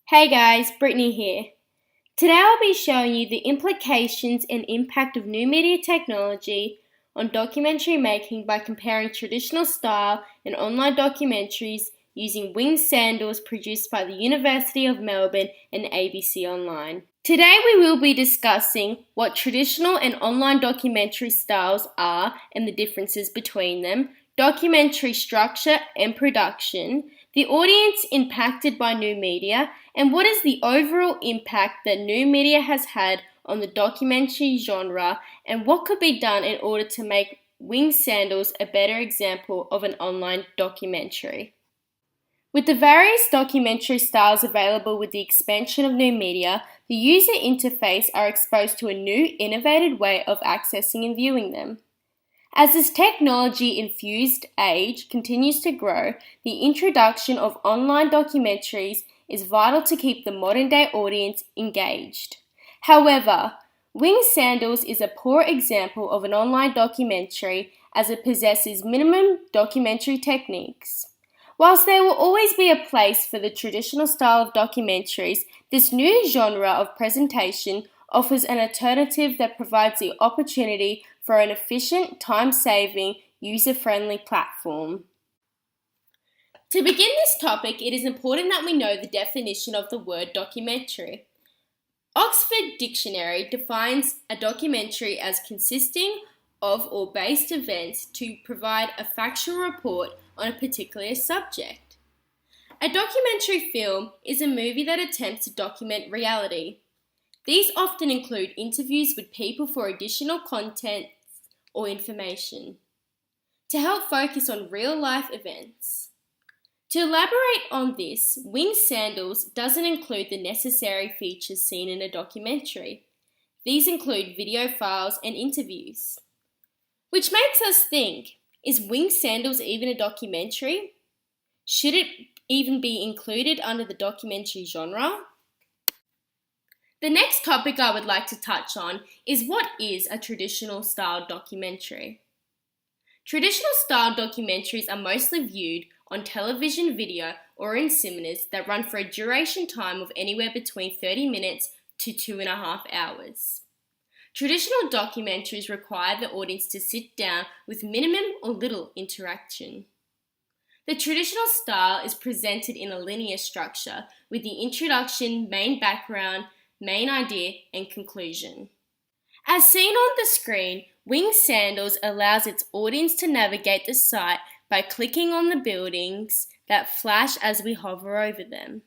Hey guys, Brittany here. Today I'll be showing you the implications and impact of new media technology on documentary making by comparing traditional style and online documentaries using Winged Sandals produced by the University of Melbourne and ABC Online. Today we will be discussing what traditional and online documentary styles are and the differences between them, documentary structure and production, the audience impacted by new media, and what is the overall impact that new media has had on the documentary genre, and what could be done in order to make Winged Sandals a better example of an online documentary. With the various documentary styles available with the expansion of new media, the user interface are exposed to a new, innovative way of accessing and viewing them. As this technology-infused age continues to grow, the introduction of online documentaries is vital to keep the modern-day audience engaged. However, Winged Sandals is a poor example of an online documentary as it possesses minimum documentary techniques. Whilst there will always be a place for the traditional style of documentaries, this new genre of presentation offers an alternative that provides the opportunity for an efficient, time-saving, user-friendly platform. To begin this topic, it is important that we know the definition of the word documentary. Oxford Dictionary defines a documentary as consisting of or based events to provide a factual report on a particular subject. A documentary film is a movie that attempts to document reality. These often include interviews with people for additional content or information, to help focus on real-life events. To elaborate on this, Winged Sandals doesn't include the necessary features seen in a documentary. These include video files and interviews. Which makes us think, is Winged Sandals even a documentary? Should it even be included under the documentary genre? The next topic I would like to touch on is what is a traditional style documentary. Traditional style documentaries are mostly viewed on television, video, or in cinemas that run for a duration time of anywhere between 30 minutes to 2.5 hours. Traditional documentaries require the audience to sit down with minimum or little interaction. The traditional style is presented in a linear structure with the introduction, main background, main idea, and conclusion. As seen on the screen, Winged Sandals allows its audience to navigate the site by clicking on the buildings that flash as we hover over them,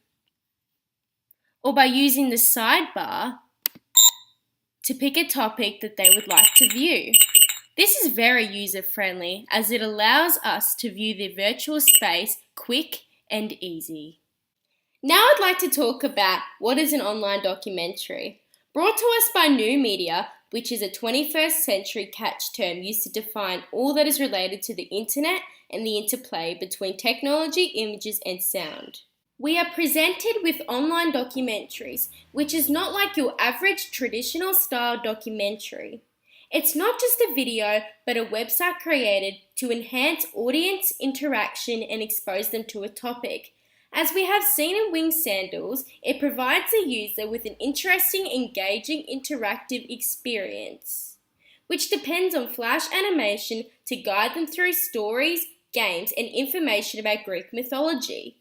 or by using the sidebar to pick a topic that they would like to view. This is very user-friendly as it allows us to view the virtual space quick and easy. Now I'd like to talk about what is an online documentary. Brought to us by new media, which is a 21st century catch term used to define all that is related to the internet and the interplay between technology, images, and sound. We are presented with online documentaries, which is not like your average traditional style documentary. It's not just a video, but a website created to enhance audience interaction and expose them to a topic. As we have seen in Winged Sandals, it provides the user with an interesting, engaging, interactive experience, which depends on flash animation to guide them through stories, games, and information about Greek mythology.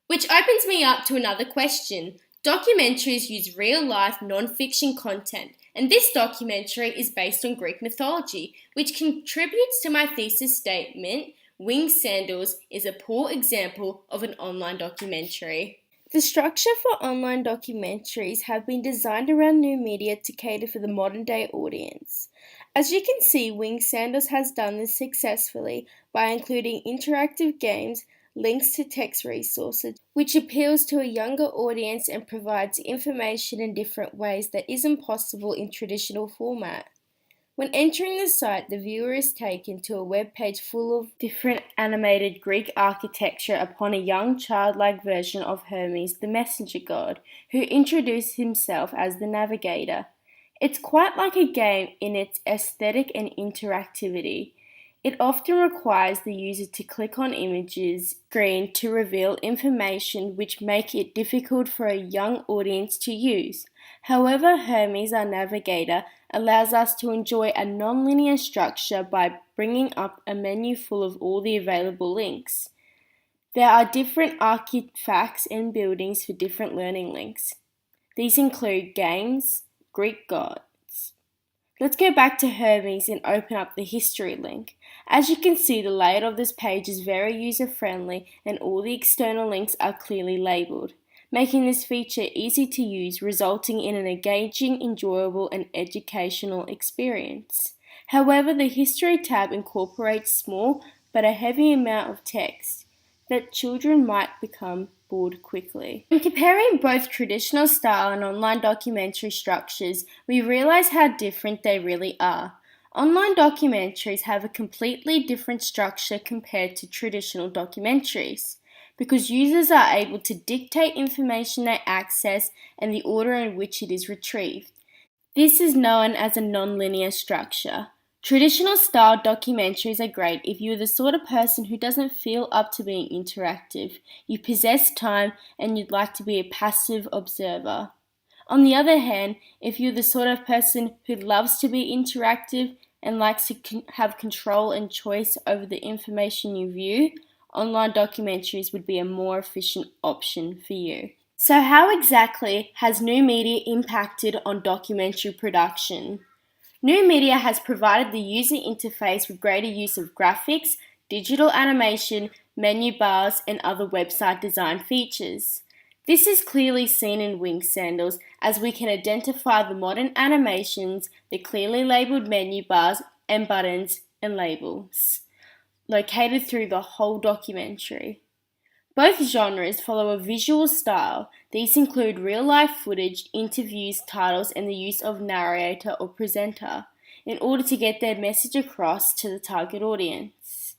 Which opens me up to another question. Documentaries use real-life non-fiction content, and this documentary is based on Greek mythology, which contributes to my thesis statement, Winged Sandals is a poor example of an online documentary. The structure for online documentaries have been designed around new media to cater for the modern-day audience. As you can see, Winged Sandals has done this successfully by including interactive games, links to text resources, which appeals to a younger audience and provides information in different ways that isn't possible in traditional format. When entering the site, the viewer is taken to a web page full of different animated Greek architecture upon a young childlike version of Hermes, the messenger god, who introduces himself as the navigator. It's quite like a game in its aesthetic and interactivity. It often requires the user to click on images screen to reveal information which make it difficult for a young audience to use. However, Hermes, our navigator, allows us to enjoy a non-linear structure by bringing up a menu full of all the available links. There are different artifacts and buildings for different learning links. These include games, Greek gods. Let's go back to Hermes and open up the history link. As you can see, the layout of this page is very user-friendly and all the external links are clearly labeled, making this feature easy to use, resulting in an engaging, enjoyable, and educational experience. However, the History tab incorporates small but a heavy amount of text that children might become bored quickly. In comparing both traditional style and online documentary structures, we realize how different they really are. Online documentaries have a completely different structure compared to traditional documentaries, because users are able to dictate information they access and the order in which it is retrieved. This is known as a non-linear structure. Traditional style documentaries are great if you're the sort of person who doesn't feel up to being interactive, you possess time, and you'd like to be a passive observer. On the other hand, if you're the sort of person who loves to be interactive and likes to have control and choice over the information you view, online documentaries would be a more efficient option for you. So how exactly has new media impacted on documentary production? New media has provided the user interface with greater use of graphics, digital animation, menu bars, and other website design features. This is clearly seen in Winged Sandals, as we can identify the modern animations, the clearly labeled menu bars and buttons and labels, located through the whole documentary. Both genres follow a visual style. These include real-life footage, interviews, titles, and the use of narrator or presenter in order to get their message across to the target audience.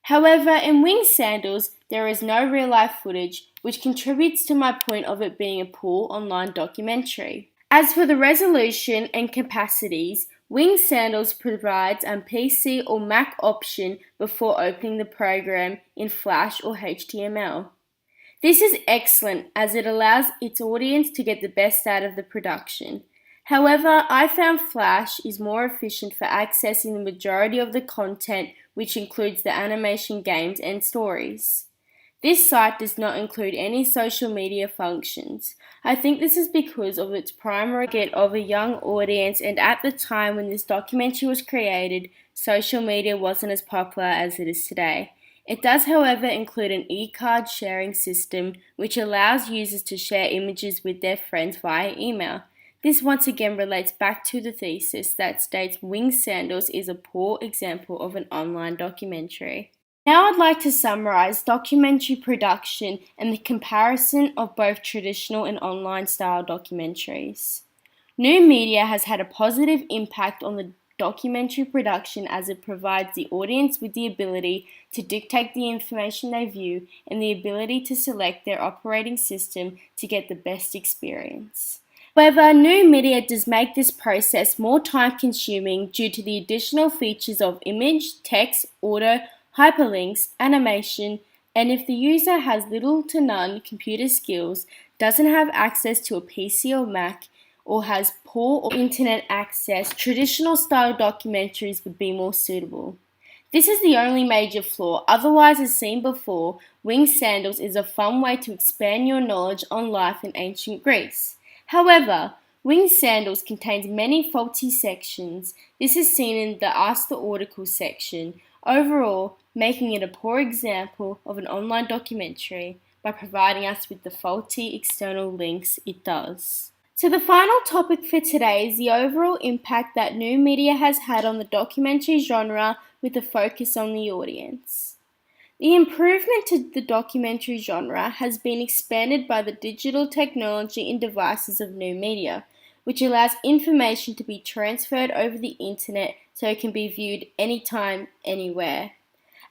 However, in Winged Sandals, there is no real-life footage, which contributes to my point of it being a poor online documentary. As for the resolution and capacities, Winged Sandals provides a PC or Mac option before opening the program in Flash or HTML. This is excellent as it allows its audience to get the best out of the production. However, I found Flash is more efficient for accessing the majority of the content, which includes the animation, games, and stories. This site does not include any social media functions. I think this is because of its primary target of a young audience, and at the time when this documentary was created, social media wasn't as popular as it is today. It does, however, include an e-card sharing system which allows users to share images with their friends via email. This once again relates back to the thesis that states Winged Sandals is a poor example of an online documentary. Now I'd like to summarize documentary production and the comparison of both traditional and online style documentaries. New media has had a positive impact on the documentary production as it provides the audience with the ability to dictate the information they view and the ability to select their operating system to get the best experience. However, new media does make this process more time-consuming due to the additional features of image, text, audio, hyperlinks, animation, and if the user has little to none computer skills, doesn't have access to a PC or Mac, or has poor internet access, traditional style documentaries would be more suitable. This is the only major flaw. Otherwise, as seen before, Winged Sandals is a fun way to expand your knowledge on life in ancient Greece. However, Winged Sandals contains many faulty sections. This is seen in the Ask the Audible section. Overall, making it a poor example of an online documentary by providing us with the faulty external links it does. So the final topic for today is the overall impact that new media has had on the documentary genre with a focus on the audience. The improvement to the documentary genre has been expanded by the digital technology and devices of new media, which allows information to be transferred over the internet so it can be viewed anytime, anywhere.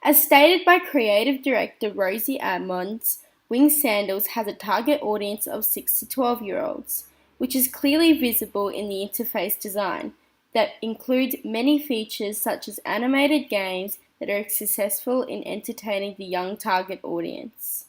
As stated by creative director Rosie Ammons, Winged Sandals has a target audience of 6 to 12-year-olds, which is clearly visible in the interface design. that includes many features such as animated games that are successful in entertaining the young target audience.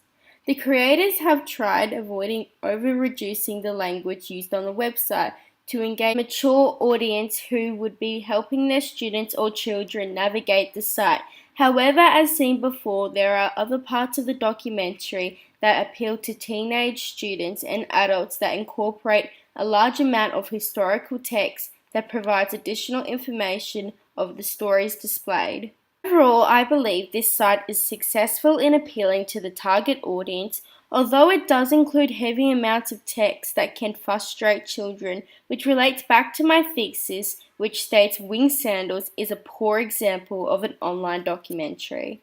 The creators have tried avoiding over-reducing the language used on the website to engage a mature audience who would be helping their students or children navigate the site. However, as seen before, there are other parts of the documentary that appeal to teenage students and adults that incorporate a large amount of historical text that provides additional information of the stories displayed. Overall, I believe this site is successful in appealing to the target audience, although it does include heavy amounts of text that can frustrate children, which relates back to my thesis, which states Winged Sandals is a poor example of an online documentary.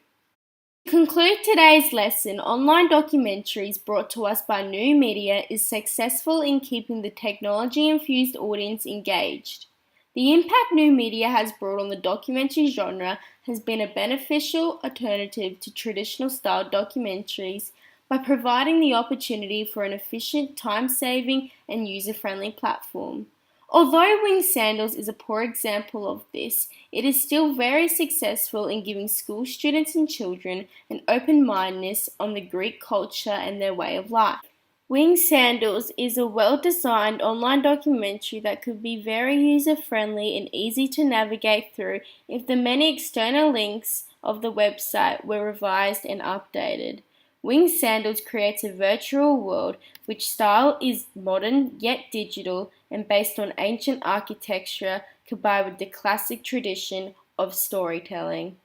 To conclude today's lesson, online documentaries brought to us by new media is successful in keeping the technology-infused audience engaged. The impact new media has brought on the documentary genre has been a beneficial alternative to traditional style documentaries by providing the opportunity for an efficient, time-saving, and user-friendly platform. Although Winged Sandals is a poor example of this, it is still very successful in giving school students and children an open-mindedness on the Greek culture and their way of life. Winged Sandals is a well-designed online documentary that could be very user-friendly and easy to navigate through if the many external links of the website were revised and updated. Winged Sandals creates a virtual world which style is modern yet digital and based on ancient architecture combined with the classic tradition of storytelling.